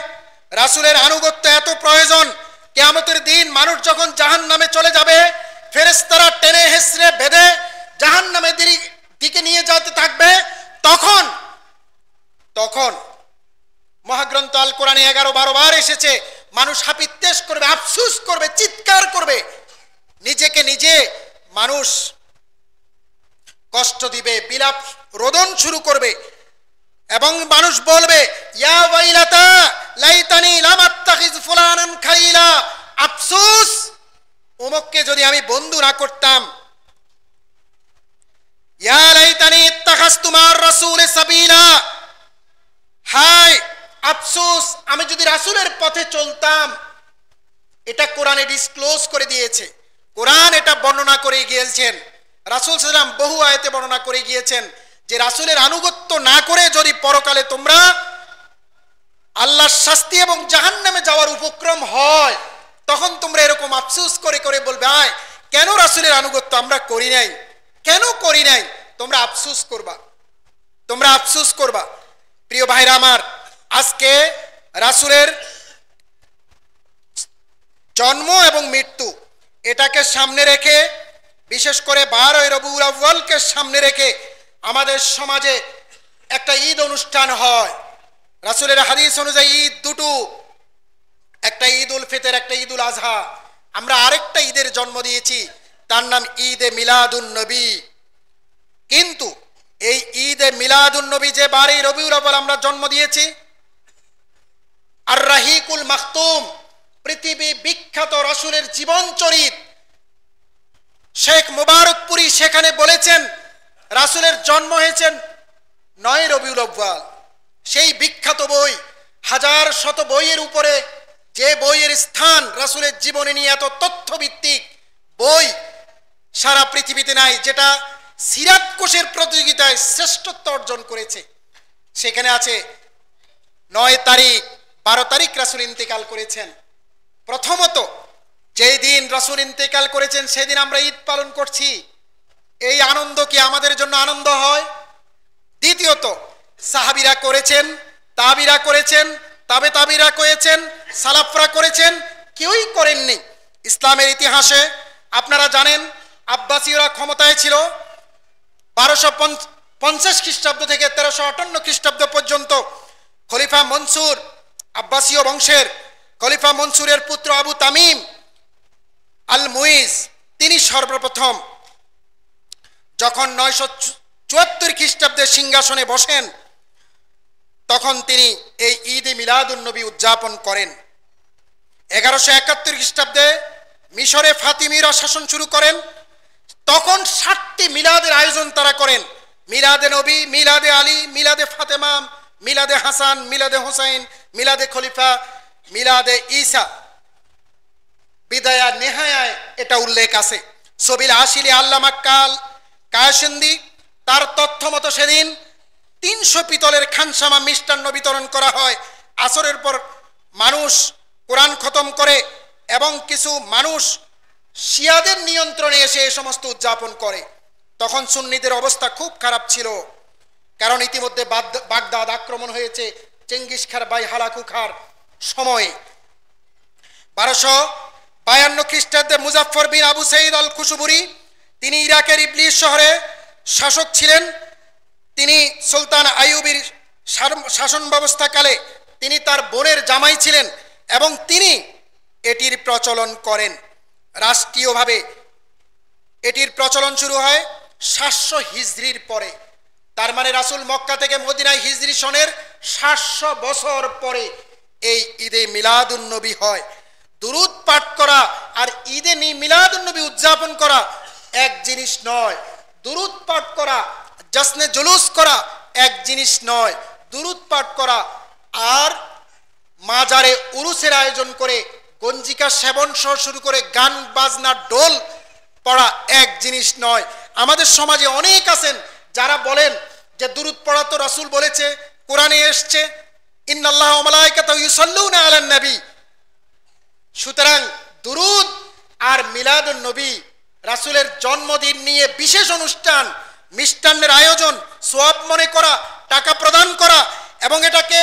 রাসূলের আনুগত্য এত প্রয়োজন, কিয়ামতের দিন মানুষ যখন জাহান্নামে চলে যাবে, ফেরেশতারা টেনে হেঁচড়ে বেঁধে জাহান্নামের দিকে নিয়ে যেতে থাকবে, তখন মহাগ্রন্থ আল কোরআনে 11-12 বার এসেছে, মানুষ হাপিত্তেশ করবে, আফসোস করবে, চিৎকার করবে, নিজেকে নিজে মানুষ কষ্ট দিবে, বিলাপ রোদন শুরু করবে এবং মানুষ বলবে, ইয়া ওয়াইলাতা লাইতানি লাম আত্তাখিজ ফুলানান খালিলা, আফসোস অমুককে যদি আমি বন্ধু না করতাম। ইয়া লাইতানি ইত্তাখাযতু মা'আর রাসূলি সাবিলা, হায় আফসোস আমি যদি রাসূলের পথে চলতাম। এটা কোরআনে ডিসক্লোজ করে দিয়েছে, কোরআন এটা বর্ণনা করে গিয়েছেন, রাসূল সাল্লাল্লাহু আলাইহি ওয়াসাল্লাম বহু আয়াতে বর্ণনা করে গিয়েছেন যে রাসূলের আনুগত্য না করে যদি পরকালে তোমরা আল্লাহর শাস্তি এবং জাহান্নামে যাওয়ার উপক্রম হয়, তখন তোমরা এরকম আফসোস করে করে বলবে, আয় কেন রাসূলের আনুগত্য আমরা করি নাই, কেন করি নাই। তোমরা আফসোস করবা, তোমরা আফসোস করবা। প্রিয় ভাইরা আমার, আজকে রাসূলের জন্ম এবং মৃত্যু এটাকে সামনে রেখে, বিশেষ করে 12 রবিউল আউয়ালকে সামনে রেখে আমাদের সমাজে একটা ঈদ অনুষ্ঠান হয়। রাসূলের হাদিস অনুযায়ী ঈদ দুটো, একটা ঈদ উল ফিতর, একটা ঈদ উল আজহা। আমরা আরেকটা ঈদের জন্ম দিয়েছি, তার নাম ঈদে মিলাদুন নবী। কিন্তু এই ঈদে মিলাদুন নবী যে 12 রবিউল আউয়াল আমরা জন্ম দিয়েছি, আর রাহিকুল মাখতুম, পৃথিবী বিখ্যাত রাসূলের জীবন চরিত শেখ মুবারকপুরি সেখানে বলেছেন রাসূলের জন্ম হয়েছেন 9 রবিউল আউয়াল। সেই বিখ্যাত বই, হাজার শত বইয়ের উপরে যে বইয়ের স্থান রাসূলের জীবনী নিয়ে এত তথ্যভিত্তিক বই সারা পৃথিবীতে নাই, যেটা সিরাত কোষের প্রতিযোগিতায় শ্রেষ্ঠত্ব অর্জন করেছে। সেখানে আছে 9 তারিখ, 12 তারিখ রাসূল ইন্তেকাল করেছেন। প্রথমত যেই দিন রাসূল ইন্তেকাল করেছেন সেদিন আমরা ঈদ পালন করছি, এই আনন্দ কি আমাদের জন্য আনন্দ হয়? দ্বিতীয়ত সাহাবীরা করেছেন, তাবিরা করেছেন, তাবে তাবিরা করেছেন, সালাফরা করেছেন, কেউই করেননি। ইসলামের ইতিহাসে আপনারা জানেন আব্বাসীয়রা ক্ষমতায় ছিল 1250 খ্রিস্টাব্দ থেকে 1358 খ্রিস্টাব্দ পর্যন্ত। খলিফা মনসুর, আব্বাসীয় বংশের খলিফা মনসুরের পুত্র আবু তামিম আল মুইজ, তিনি সর্বপ্রথম যখন 974 খ্রিস্টাব্দে সিংহাসনে বসেন, তখন তিনি এই ঈদে মিলাদুন নবী উদযাপন করেন। 1171 খ্রিস্টাব্দে মিশরে ফাতিমিরা শাসন শুরু করেন, তখন 7টি মিলাদের আয়োজন তারা করেন। মিলাদে নবী, মিলাদে আলী, মিলাদে ফাতেমা, মিলাদে হাসান, মিলাদে হোসাইন, মিলাদে খলিফা, মিলাদে ঈসা। বিদায়া নেহায়ায় এটা উল্লেখ আছে। সবিল আশিলি আল্লামা কায়সিন্দি তার তথ্য মতো সেদিন 300 পিতলের খানসামা মিষ্টান্ন বিতরণ করা হয়। আসরের পর মানুষ কোরআন খতম করে এবং কিছু মানুষ শিয়াদের নিয়ন্ত্রণে এসে এই সমস্ত উদযাপন করে। তখন সুন্নিদের অবস্থা খুব খারাপ ছিল, কারণ ইতিমধ্যে বাগদাদ আক্রমণ হয়েছে চেঙ্গিস খার বাই হালাকু খার সময়ে। 1252 খ্রিস্টাব্দে মুজাফফর বিন আবু সাঈদ আল খুশবুরি, তিনি ইরাকের ইবলিস শহরে শাসক ছিলেন। তিনি সুলতান আইয়ুবীর শাসন ব্যবস্থাকালে তিনি তার বোনের জামাই ছিলেন এবং তিনি এটির প্রচলন করেন। রাষ্ট্রীয়ভাবে এটির প্রচলন শুরু হয় 700 হিজরির পরে। তার মানে রাসূল মক্কা থেকে মদিনায় হিজরি সনের 700 বছর পরে এই ঈদে মিলাদুন নবী হয়। দুরূদ পাঠ করা আর ঈদে মিলাদুন নবী উদযাপন করা এক জিনিস নয়। দুরূদ পাঠ করা, জশ্নে জুলুস করা এক জিনিস নয়। দুরূদ পাঠ করা আর মাজারে উরুসের আয়োজন করে গঞ্জিকা সেবন সহ শুরু করে গান বাজনা ডোল পড়া এক জিনিস নয়। আমাদের সমাজে অনেক আছেন যারা বলেন যে দুরূদ পড়া তো রাসূল বলেছে, কোরআনে এসছে, ইন্নাল্লাহা ওয়া মালাইকাতাহু ইউসাল্লুনা আলান নবী। সুতরাং দুরূদ আর মিলাদুন নবী, রাসূলের জন্মদিন নিয়ে বিশেষ অনুষ্ঠান, মিষ্টান্নের আয়োজন, সওয়াব মনে করা, টাকা প্রদান করা এবং এটাকে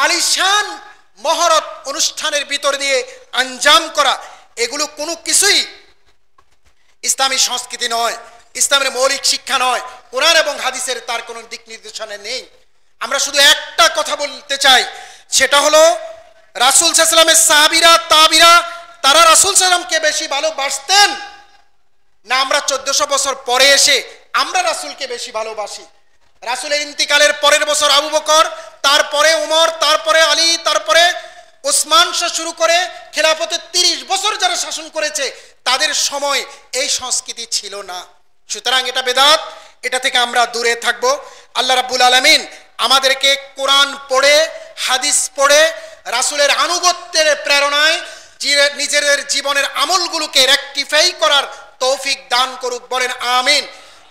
আলিশান মহরত অনুষ্ঠানের ভিতর দিয়ে আঞ্জাম করা, এগুলো কোনো কিছুই ইসলামী সংস্কৃতি নয়, ইসলামের মৌলিক শিক্ষা নয়। কোরআন এবং হাদিসের তার কোনো দিক নির্দেশনা নেই। আমরা শুধু একটা কথা বলতে চাই, সেটা হলো রাসূল সাল্লাল্লাহু আলাইহি ওয়াসাল্লামের সাহাবীরা, তাবিরা, তারা রাসূল সাল্লাল্লাহু আলাইহি ওয়াসাল্লামকে বেশি ভালোবাসতেন না আমরা 1400 বছর পরে এসে আমরা রাসূলকে বেশি ভালোবাসি? রাসূলের ইন্তিকালের পরের বছর আবু বকর, তারপরে উমর, তারপরে আলী, তারপরে ওসমান শুরু করে খেলাফতে 30 বছর যারা শাসন করেছে তাদের সময় এই সংস্কৃতি ছিল না। সুতরাং এটা বেদাত, এটা থেকে আমরা দূরে থাকব। আল্লাহ রাব্বুল আলামিন আমাদেরকে কোরআন পড়ে, হাদিস পড়ে, রাসূলের আনুগত্যের প্রেরণায় নিজেদের জীবনের আমলগুলোকে রেকটিফাই করার তৌফিক দান করুক, বলেন আমিন।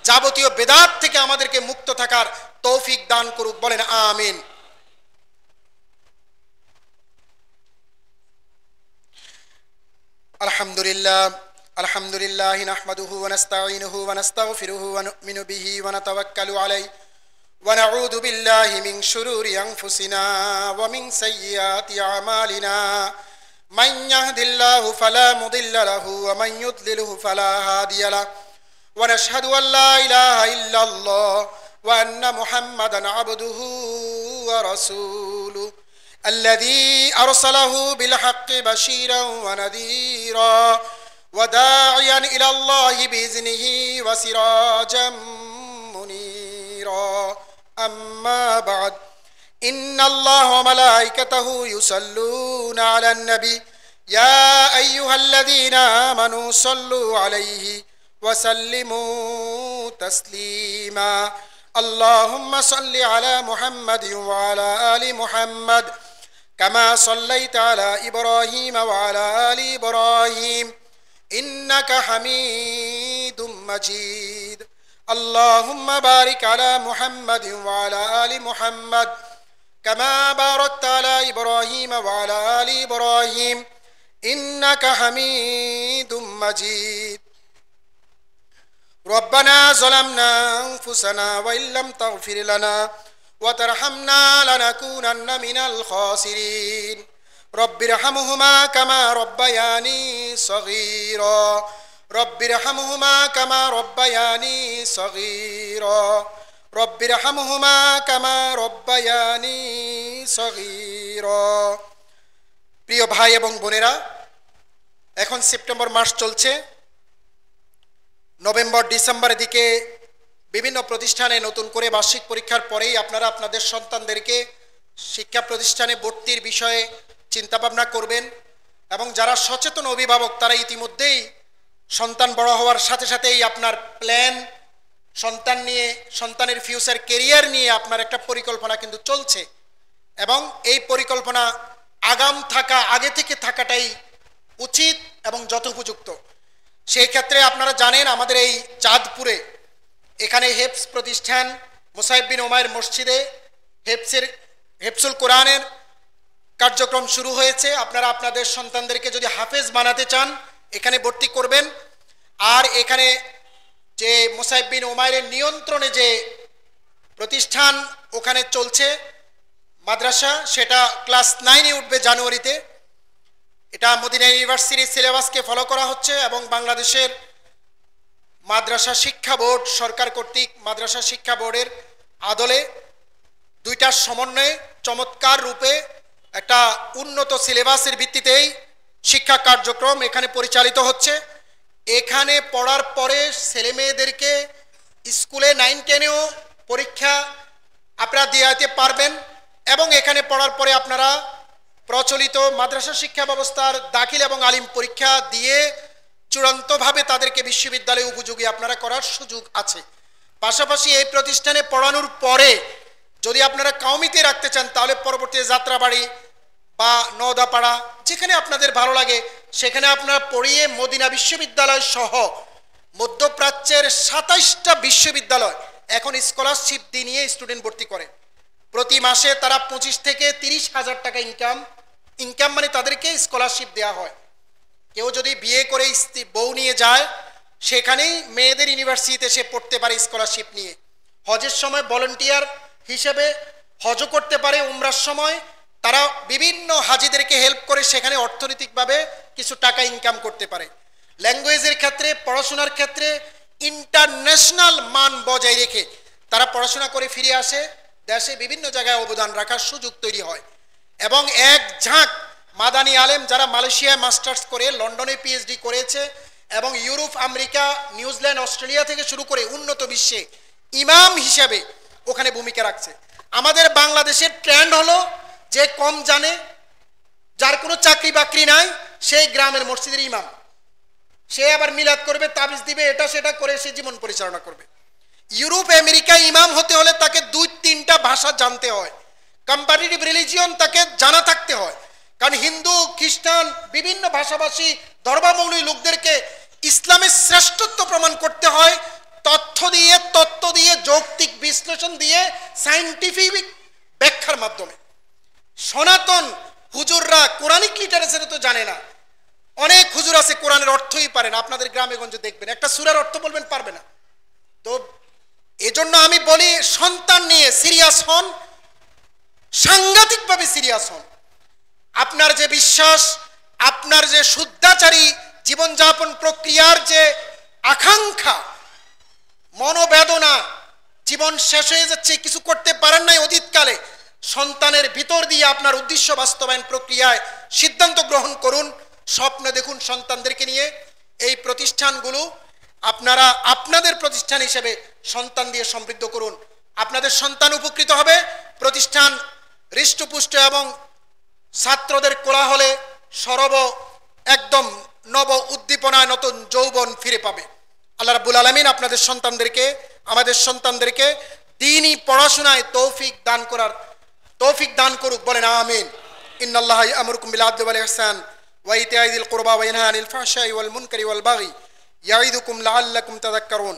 যাবতীয় বেদাত থেকে আমাদেরকে মুক্ত থাকার তৌফিক দান করুক, বলেন আমিন। আলহামদুলিল্লাহ আলহামদুলিল্লাহ নাহমাদুহু ওয়া নাস্তাঈনুহু ওয়া নাস্তাগফিরুহু ওয়া নু'মিনু বিহি ওয়া নাতাওয়াক্কালু আলাইহি ওয়া নাউযু বিল্লাহি মিন শুরুরি আনফুসিনা ওয়া মিন সাইয়্যাতি আমালিনা। মান ইয়াহদিল্লাহু ফালা মুদিল্লা লাহু ওয়া মান ইউদ্লিলহু ফালা হাদিয়া লাহু ওয়া নাশহাদু আল লা ইলাহা ইল্লাল্লাহ ওয়া আন্না মুহাম্মাদান আবদুহু ওয়া রাসূলুহু الذي أرسله بالحق بشيرا ونذيرا وداعيا إلى الله بإذنه وسراجا منيرا. أما بعد، إن الله وملائكته يصلون على النبي يا أيها الذين آمنوا صلوا عليه وسلموا تسليما. اللهم صل على محمد وعلى آل محمد كما صليت على إبراهيم وعلى آل إبراهيم إنك حميد مجيد. اللهم بارك على محمد وعلى آل محمد كما باركت على إبراهيم وعلى آل إبراهيم إنك حميد مجيد. ربنا ظلمنا أنفسنا وإن لم تغفر لنا وترحمنا لنكونن من الخاسرين. رب ارحمهما كما ربياني صغيرا. رب ارحمهما كما ربياني صغيرا. رب ارحمهما كما ربياني صغيرا. প্রিয় ভাই এবং বোনেরা, এখন সেপ্টেম্বর মাস চলছে। নভেম্বর ডিসেম্বরের দিকে বিভিন্ন প্রতিষ্ঠানে নতুন করে বার্ষিক পরীক্ষার পরেই আপনারা আপনাদের সন্তানদেরকে শিক্ষা প্রতিষ্ঠানে ভর্তির বিষয়ে চিন্তাভাবনা করবেন এবং যারা সচেতন অভিভাবক তারা ইতিমধ্যেই সন্তান বড় হওয়ার সাথে সাথেই আপনার প্ল্যান, সন্তান নিয়ে, সন্তানের ফিউচার কেরিয়ার নিয়ে আপনার একটা পরিকল্পনা কিন্তু চলছে এবং এই পরিকল্পনা আগে থেকে থাকাটাই উচিত এবং যথোপযুক্ত। সেই ক্ষেত্রে আপনারা জানেন আমাদের এই চাঁদপুরে এখানে হেফস প্রতিষ্ঠান মুসাইব বিন উমাইর মসজিদে হেফসুল কোরআনের কার্যক্রম শুরু হয়েছে। আপনারা আপনাদের সন্তানদেরকে যদি হাফেজ বানাতে চান এখানে ভর্তি করবেন। আর এখানে যে মুসাইব বিন উমাইরের নিয়ন্ত্রণে যে প্রতিষ্ঠান ওখানে চলছে মাদ্রাসা, সেটা ক্লাস 9-এ উঠবে জানুয়ারিতে। এটা মদিনা ইউনিভার্সিটির সিলেবাসকে ফলো করা হচ্ছে এবং বাংলাদেশের মাদ্রাসা শিক্ষা বোর্ড, সরকার কর্তৃক মাদ্রাসা শিক্ষা বোর্ডের আদলে দুইটার সমন্বয়ে চমৎকার রূপে একটা উন্নত সিলেবাসের ভিত্তিতেই শিক্ষা কার্যক্রম এখানে পরিচালিত হচ্ছে। এখানে পড়ার পরে ছেলে মেয়েদেরকে স্কুলে 9-10-এও পরীক্ষা আপনারা দিতে পারবেন এবং এখানে পড়ার পরে আপনারা প্রচলিত মাদ্রাসা শিক্ষা ব্যবস্থার দাখিল এবং আলিম পরীক্ষা দিয়ে চূড়ান্তভাবে তাদেরকে বিশ্ববিদ্যালয়ে উপযোগী আপনারা করার সুযোগ আছে। পাশাপাশি এই প্রতিষ্ঠানে পড়ানোর পরে যদি আপনারা কাউমিতে রাখতে চান তাহলে পরবর্তীতে যাত্রাবাড়ি বা নওদাপাড়া যেখানে আপনাদের ভালো লাগে সেখানে আপনারা পড়িয়ে মদিনা বিশ্ববিদ্যালয় সহ মধ্যপ্রাচ্যের ২৭টা বিশ্ববিদ্যালয় এখন স্কলারশিপ দিয়ে স্টুডেন্ট ভর্তি করে। প্রতি মাসে তারা 25 থেকে 30,000 টাকা ইনকাম মানে তাদেরকে স্কলারশিপ দেওয়া হয়। কেউ যদি বিয়ে করে বউ নিয়ে যায়, সেখানেই মেয়েদের ইউনিভার্সিটিতে সে পড়তে পারে স্কলারশিপ নিয়ে। হজের সময় ভলান্টিয়ার হিসেবে হজও করতে পারে। উমরার সময় তারা বিভিন্ন হাজিদেরকে হেল্প করে সেখানে অর্থনৈতিকভাবে কিছু টাকা ইনকাম করতে পারে। ল্যাঙ্গুয়েজের ক্ষেত্রে, পড়াশোনার ক্ষেত্রে ইন্টারন্যাশনাল মান বজায় রেখে তারা পড়াশোনা করে ফিরে আসে, দেশে বিভিন্ন জায়গায় অবদান রাখার সুযোগ তৈরি হয়। এবং এক ঝাঁক মাদানী আলেম যারা মালয়েশিয়ায় মাস্টার্স করে, লন্ডনে পিএইচডি করেছে এবং ইউরোপ, আমেরিকা, নিউজিল্যান্ড, অস্ট্রেলিয়া থেকে শুরু করে উন্নত বিশ্বে ইমাম হিসেবে ওখানে ভূমিকা রাখছে। আমাদের বাংলাদেশের ট্রেন্ড হলো যে কম জানে, যার কোনো চাকরি বাকরি নাই, সেই গ্রামের মসজিদের ইমাম। সে আবার মিলাদ করবে, তাবিজ দিবে, এটা সেটা করে সে জীবন পরিচালনা করবে। ইউরোপ, আমেরিকায় ইমাম হতে হলে তাকে 2-3টা ভাষা জানতে হয়। কম্পারেটিভ রিলিজিয়ন তাকে জানা থাকতে হয়, কারণ হিন্দু, খ্রিস্টান, বিভিন্ন ভাষাভাষী ধর্মাবলম্বী লোকদেরকে ইসলামের শ্রেষ্ঠত্ব প্রমাণ করতে হয় তথ্য দিয়ে, যৌক্তিক বিশ্লেষণ দিয়ে, সায়েন্টিফিক ব্যাখ্যার মাধ্যমে। সনাতন হুজুররা কোরআনিক লিটারেচারে তো জানে না। অনেক হুজুর আছে কোরআনের অর্থই পারে না। আপনাদের গ্রামে গঞ্জে দেখবেন একটা সূরার অর্থ বলবেন, পারবে না। তো এজন্য আমি বলি সন্তান নিয়ে সিরিয়াস হন, সাংঘাতিকভাবে সিরিয়াস হন। আপনার যে বিশ্বাস, আপনার যে শুদ্ধাচারী জীবনযাপন প্রক্রিয়ার যে আকাঙ্ক্ষা, মনোবেদনা, জীবন শেষ হয়ে যাচ্ছে, কিছু করতে পারেন নাই অতীতকালে, সন্তানের ভিতর দিয়ে আপনার উদ্দেশ্য বাস্তবায়ন প্রক্রিয়ায় সিদ্ধান্ত গ্রহণ করুন। স্বপ্ন দেখুন সন্তানদেরকে নিয়ে। এই প্রতিষ্ঠানগুলো আপনারা আপনাদের প্রতিষ্ঠান হিসেবে সন্তান দিয়ে সমৃদ্ধ করুন। আপনাদের সন্তান উপকৃত হবে, প্রতিষ্ঠান হৃষ্টপুষ্ট এবং ছাত্রদের কোলাহলে সরব একদম নব উদ্দীপনায় নতুন যৌবন ফিরে পাবে। আল্লাহ রাব্বুল আলামিন আপনাদের সন্তানদেরকে, আমাদের সন্তানদেরকে দ্বীনি পড়াশোনায় তৌফিক দান করুক, বলেন আমিন। ইন্নাল্লাহা ইয়া'মুরুকুম বিল আদলি ওয়াল ইহসান ওয়া ইতা'i যিল কুরবা ওয়া ইয়ানহা আনিল ফাহশাই ওয়াল মুনকারি ওয়াল বাগি ইয়া'iদুকুম লাআল্লাকুম তাযাক্কারুন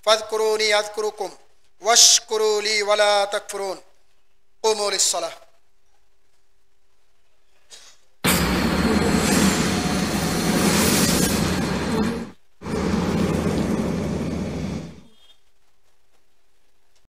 ফাযকুরুনি আযকুরুকুম ওয়াশকুরু লি ওয়া লা তাকফুরুন। কুমু লিস-সালাহ।